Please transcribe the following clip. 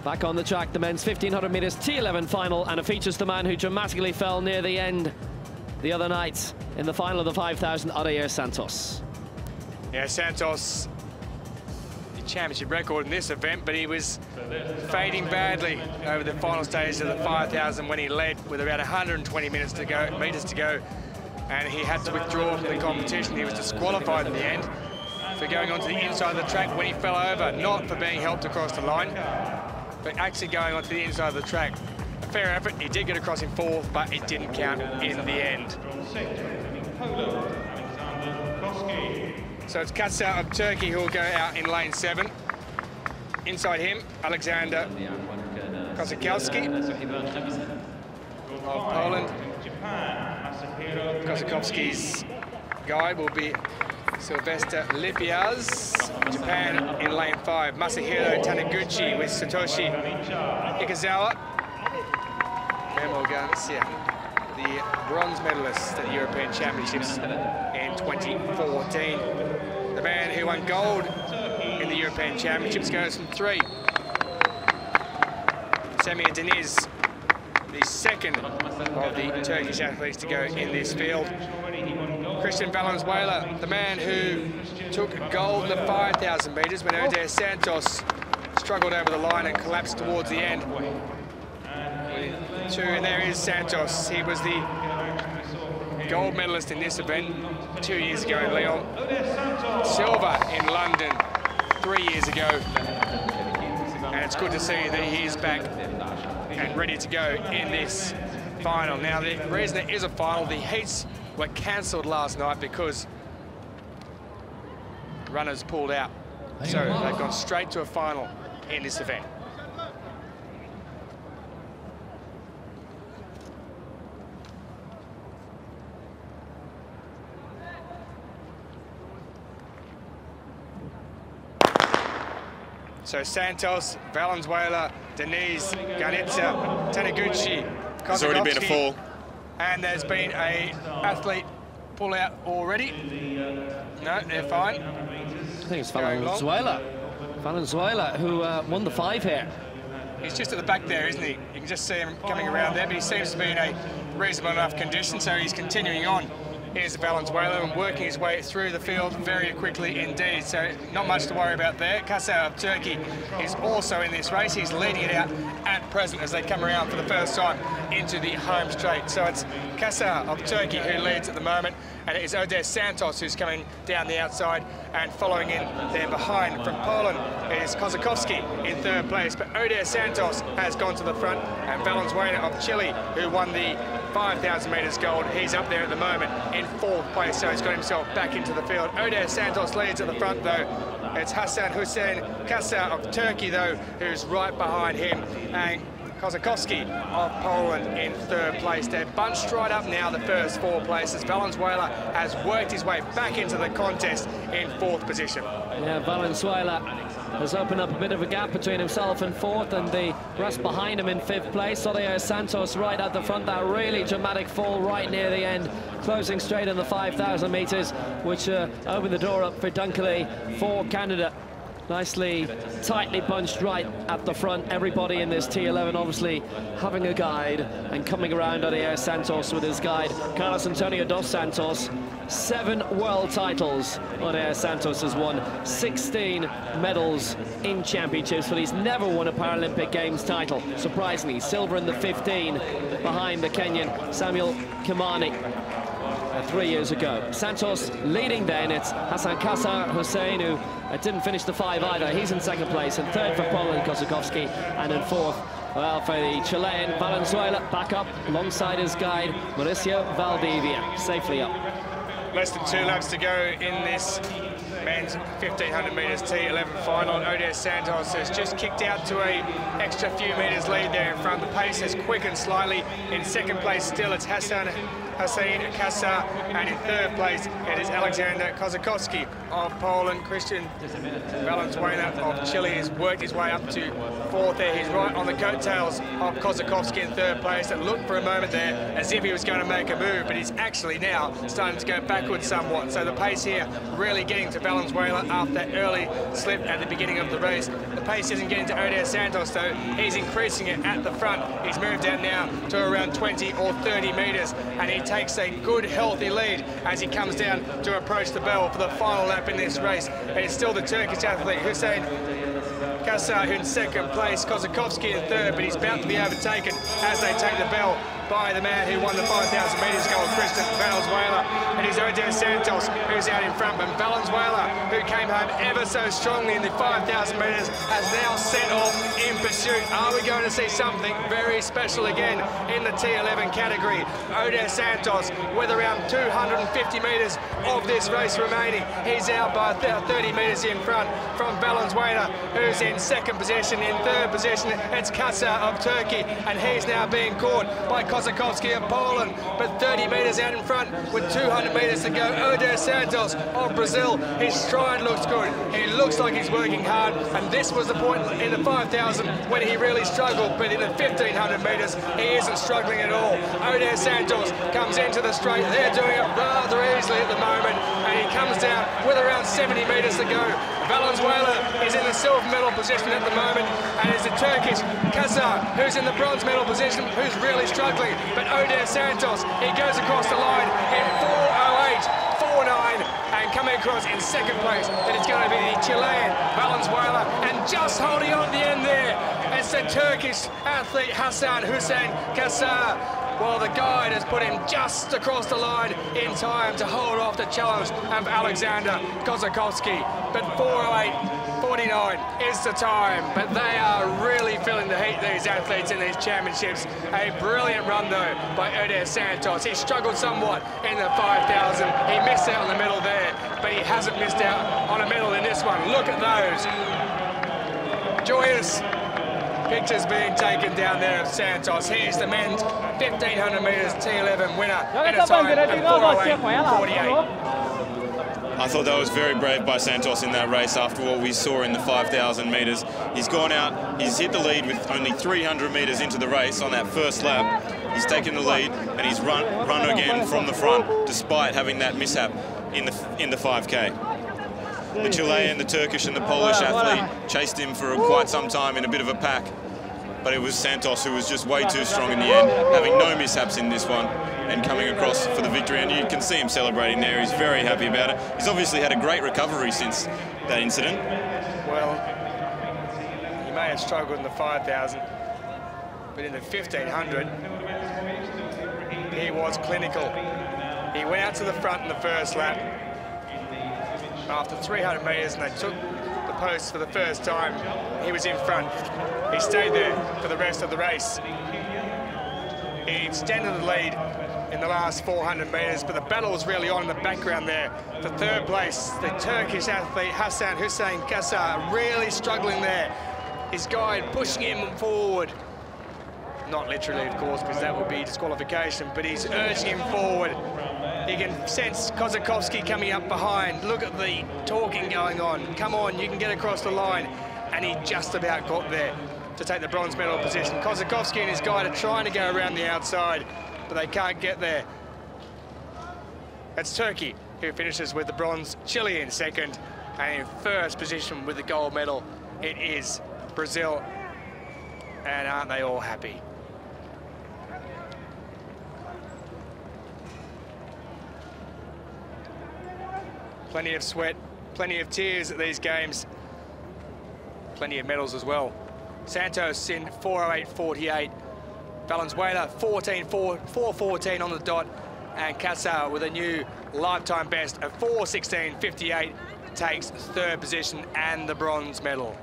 Back on the track, the men's 1500 meters T11 final, and it features the man who dramatically fell near the end the other night in the final of the 5,000, Odair SANTOS. Yeah, Santos, the championship record in this event, but he was fading badly over the final stage of the 5,000 when he led with around 120 meters to go, and he had to withdraw from the competition. He was disqualified in the end for going onto the inside of the track when he fell over, not for being helped across the line, but actually going onto the inside of the track. A fair effort. He did get across in fourth, but it didn't count in the end. So it's KACAR of Turkey who will go out in lane 7. Inside him, Aleksander KOSSAKOWSKI of Poland. KOSSAKOWSKI's guide will be Sylvester Lipiaz, Japan in lane 5. Masahiro TANIGUCHI with Satoshi Ikazawa. Manuel GARNICA, the bronze medalist at the European Championships in 2014. The man who won gold in the European Championships goes from 3. Semih DENIZ, the second of the Turkish athletes to go in this field. Cristian VALENZUELA, the man who took gold in the 5,000 meters when Odair SANTOS struggled over the line and collapsed towards the end. And there is Santos. He was the gold medalist in this event 2 years ago in Lyon. Silver in London 3 years ago. And it's good to see that he is back and ready to go in this final. Now, the reason it is a final, the heats were cancelled last night because runners pulled out. So they've gone straight to a final in this event. So Santos, Valenzuela, Deniz, Garnica, Taniguchi, KOSSAKOWSKI. There's already been a fall. And there's been a athlete pull out already. No, they're fine. I think it's Valenzuela. Valenzuela, who won the 5 here. He's just at the back there, isn't he? You can just see him coming around there, but he seems to be in a reasonable enough condition, so he's continuing on. Here's Valenzuela and working his way through the field very quickly indeed. So not much to worry about there. KACAR of Turkey is also in this race. He's leading it out at present as they come around for the first time into the home straight. So it's KACAR of Turkey who leads at the moment, and it is Odair SANTOS who's coming down the outside, and following in there behind from Poland is KOSSAKOWSKI in 3rd place. But Odair SANTOS has gone to the front, and Valenzuela of Chile, who won the 5,000 meters gold, he's up there at the moment in 4th place, so he's got himself back into the field. Odair SANTOS leads at the front though. It's Hasan Huseyin, KACAR of Turkey though, who's right behind him, and KOSSAKOWSKI of Poland in 3rd place. They're bunched right up now, the first 4 places. Valenzuela has worked his way back into the contest in 4th position. Yeah, Valenzuela has opened up a bit of a gap between himself and 4th, and the rest behind him in 5th place. Odair SANTOS right at the front, that really dramatic fall right near the end, closing straight in the 5,000 meters, which opened the door up for Dunkley for Canada. Nicely, tightly bunched right at the front. Everybody in this T11 obviously having a guide and coming around Odair SANTOS with his guide, Carlos Antonio dos Santos. 7 world titles Odair SANTOS has won, 16 medals in championships, but he's never won a Paralympic Games title. Surprisingly, silver in the 15 behind the Kenyan Samuel Kimani 3 years ago. Santos leading then, it's Hasan Huseyin, who didn't finish the 5 either. He's in 2nd place, and 3rd for Poland, KOSSAKOWSKI, and in 4th, well, for the Chilean, Valenzuela back up alongside his guide, Mauricio Valdivia, safely up. Less than 2 laps to go in this men's 1,500 meters T11 final. Odair SANTOS has just kicked out to a extra few meters lead there in front. The pace has quickened slightly. In 2nd place still, it's Hasan Huseyin KACAR, and in 3rd place it is Aleksander KOSSAKOWSKI of Poland. Cristian Valenzuela of Chile has worked his way up to 4th there. He's right on the coattails of KOSSAKOWSKI in 3rd place. It looked for a moment there as if he was going to make a move, but he's actually now starting to go backwards somewhat. So the pace here really getting to Valenzuela after that early slip at the beginning of the race. The pace isn't getting to Odair SANTOS though. He's increasing it at the front. He's moved out now to around 20 or 30 metres, and he takes a good healthy lead as he comes down to approach the bell for the final lap in this race. And it's still the Turkish athlete Huseyin KACAR in second place, KOSSAKOWSKI in third, but he's about to be overtaken as they take the bell by the man who won the 5,000 metres gold, Cristian VALENZUELA. And it's Odair SANTOS who's out in front, but Valenzuela, who came home ever so strongly in the 5,000 metres, has now set off in pursuit. Are we going to see something very special again in the T11 category? Odair SANTOS, with around 250 metres of this race remaining, he's out by 30 metres in front from Valenzuela, who's in second position. In third position, it's KACAR of Turkey, and he's now being caught by KOSSAKOWSKI of Poland, but 30 metres out in front with 200 metres to go. Odair SANTOS of Brazil, his stride looks good. He looks like he's working hard, and this was the point in the 5,000 when he really struggled, but in the 1,500 metres, he isn't struggling at all. Odair SANTOS comes into the straight. They're doing it rather easily at the moment, and he comes down with around 70 metres to go. Valenzuela is in the silver medal position at the moment, and it's the Turkish KACAR who's in the bronze medal position, who's really struggling. But Odair SANTOS, he goes across the line in 4:08.49, and coming across in second place, and it's going to be the Chilean Valenzuela, and just holding on the end there, it's the Turkish athlete Hasan Huseyin KACAR. Well, the guide has put him just across the line in time to hold off the challenge of Aleksander KOSSAKOWSKI. But 4:08.49 is the time. But they are really feeling the heat, these athletes in these championships. A brilliant run, though, by Odair SANTOS. He struggled somewhat in the 5,000. He missed out on the medal there, but he hasn't missed out on a medal in this one. Look at those. Joyous pictures being taken down there of SANTOS. He's the men's 1,500 metres T11 winner in a time of 4:08.48. I thought that was very brave by SANTOS in that race after what we saw in the 5,000 metres. He's gone out, he's hit the lead with only 300 metres into the race on that first lap. He's taken the lead and he's run again from the front despite having that mishap in the 5K. The Chilean, the Turkish and the Polish athlete chased him for quite some time in a bit of a pack, but it was SANTOS who was just way too strong in the end, having no mishaps in this one and coming across for the victory. And you can see him celebrating there. He's very happy about it. He's obviously had a great recovery since that incident. Well, he may have struggled in the 5,000, but in the 1,500, he was clinical. He went out to the front in the first lap. After 300 metres, and they took the post for the first time, he was in front. He stayed there for the rest of the race. He extended the lead in the last 400 metres, but the battle was really on in the background there. For third place, the Turkish athlete Hasan Huseyin KACAR really struggling there. His guide pushing him forward. Not literally, of course, because that would be disqualification, but he's urging him forward. You can sense KOSSAKOWSKI coming up behind. Look at the talking going on. Come on, you can get across the line. And he just about got there to take the bronze medal position. KOSSAKOWSKI and his guide are trying to go around the outside, but they can't get there. That's Turkey, who finishes with the bronze, Chile in second, and in first position with the gold medal, it is Brazil. And aren't they all happy? Plenty of sweat, plenty of tears at these games. Plenty of medals as well. SANTOS in 4:08.48. Valenzuela 4:14 on the dot. And KACAR with a new lifetime best of 4:16.58 takes third position and the bronze medal.